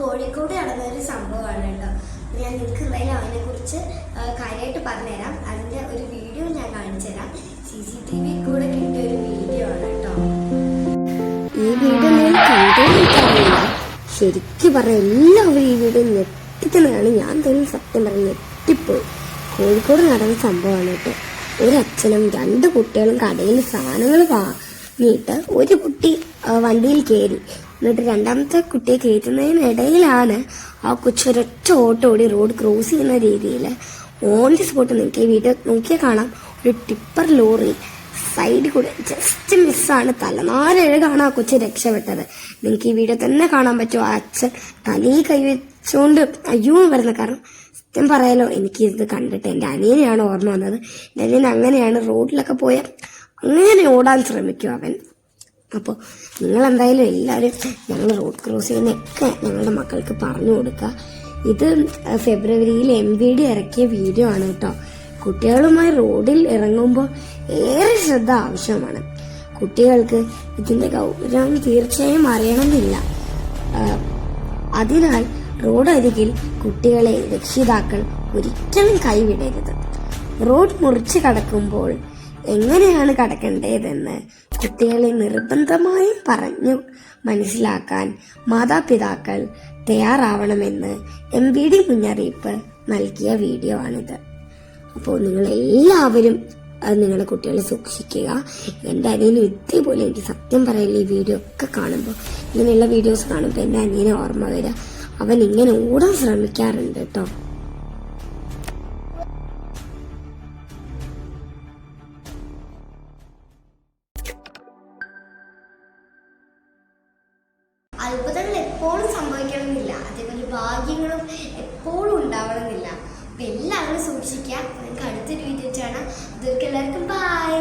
കോഴിക്കോട് നടന്നൊരു സംഭവമാണ് കേട്ടോ. ഞാൻ നിങ്ങൾക്ക് എന്തായാലും അതിനെക്കുറിച്ച് കാര്യമായിട്ട് പറഞ്ഞുതരാം. അതിൻ്റെ ഒരു വീഡിയോ ഞാൻ കാണിച്ചു തരാം. CCTV കൂടെ കിട്ടിയ ഒരു വീഡിയോ ആണ് കേട്ടോ. ഈ വീഡിയോ ഞാൻ കണ്ടില്ല. ശരിക്കും പറയാം, എല്ലാവരും ഈ വീഡിയോ ഞെട്ടിത്തന്നെയാണ്. ഞാൻ തന്നെ സത്യം പറഞ്ഞ് ഞെട്ടിപ്പോയി. കോഴിക്കോട് നടന്ന സംഭവമാണ് കേട്ടോ. ഒരു അച്ഛനും 2 കുട്ടികളും കടയിൽ സാധനങ്ങൾ വാങ്ങിയിട്ട് ഒരു കുട്ടി വണ്ടിയിൽ കയറി. എന്നിട്ട് രണ്ടാമത്തെ കുട്ടിയെ കയറ്റുന്നതിനിടയിലാണ് ആ കൊച്ചൊരൊറ്റ ഓട്ടോ ഓടി റോഡ് ക്രോസ് ചെയ്യുന്ന രീതിയിൽ ഓൺ ദി സ്പോട്ട് നിങ്ങൾക്ക് ഈ വീഡിയോ നോക്കിയാൽ കാണാം. ഒരു ടിപ്പർ ലോറി സൈഡിൽ കൂടെ ജസ്റ്റ് മിസ്സാണ്, തലനാരെഴുകാണ് ആ കൊച്ചു രക്ഷപ്പെട്ടത്. നിങ്ങൾക്ക് ഈ വീഡിയോ തന്നെ കാണാൻ പറ്റുമോ. ആ അച്ഛൻ തലയിൽ കൈവച്ചുകൊണ്ട് അയ്യോ വരുന്നത്. കാരണം സത്യം പറയാലോ, എനിക്ക് ഇത് കണ്ടിട്ട് എൻ്റെ അനിയനെയാണ് ഓർമ്മ വന്നത്. എൻ്റെ അനിയൻ അങ്ങനെയാണ്, റോഡിലൊക്കെ പോയാൽ അങ്ങനെ ഓടാൻ ശ്രമിക്കും അവൻ. അപ്പോൾ നിങ്ങളെന്തായാലും എല്ലാവരും ഞങ്ങൾ റോഡ് ക്രോസ് ചെയ്യുന്നതൊക്കെ ഞങ്ങളുടെ മക്കൾക്ക് പറഞ്ഞു കൊടുക്കുക. ഇത് ഫെബ്രുവരിയിൽ MVD ഇറക്കിയ വീഡിയോ ആണ് കേട്ടോ. കുട്ടികളുമായി റോഡിൽ ഇറങ്ങുമ്പോൾ ഏറെ ശ്രദ്ധ ആവശ്യമാണ്. കുട്ടികൾക്ക് ഇതിന്റെ ഗൗരവം തീർച്ചയായും അറിയണമെന്നില്ല. അതിനാൽ റോഡരികിൽ കുട്ടികളെ രക്ഷിതാക്കൾ ഒരിക്കലും കൈവിടരുത്. റോഡ് മുറിച്ച് കടക്കുമ്പോൾ എങ്ങനെയാണ് കടക്കേണ്ടതെന്ന് കുട്ടികളെ നിർബന്ധമായും പറഞ്ഞു മനസ്സിലാക്കാൻ മാതാപിതാക്കൾ തയ്യാറാവണമെന്ന് MVD മുന്നറിയിപ്പ് നൽകിയ വീഡിയോ ആണിത്. അപ്പോൾ നിങ്ങളെല്ലാവരും നിങ്ങളുടെ കുട്ടികളെ സൂക്ഷിക്കുക. എൻ്റെ അനിയനും ഇതേപോലെ, എനിക്ക് സത്യം പറയില്ല, ഈ വീഡിയോ ഒക്കെ കാണുമ്പോൾ, ഇങ്ങനെയുള്ള വീഡിയോസ് കാണുമ്പോൾ എൻ്റെ അനിയനെ ഓർമ്മ വരിക. അവൻ ഇങ്ങനെ ഓടാൻ ശ്രമിക്കാറുണ്ട് കേട്ടോ. അത്ഭുതങ്ങൾ എപ്പോഴും സംഭവിക്കണമെന്നില്ല, അതേപോലെ ഭാഗ്യങ്ങളും എപ്പോഴും ഉണ്ടാവണമെന്നില്ല. അപ്പൊ എല്ലാവരും സൂക്ഷിക്കുക. നിങ്ങൾക്ക് അടുത്തൊരു വീഡിയോ കാണാം. ഇതൊക്കെ എല്ലാവർക്കും ബൈ.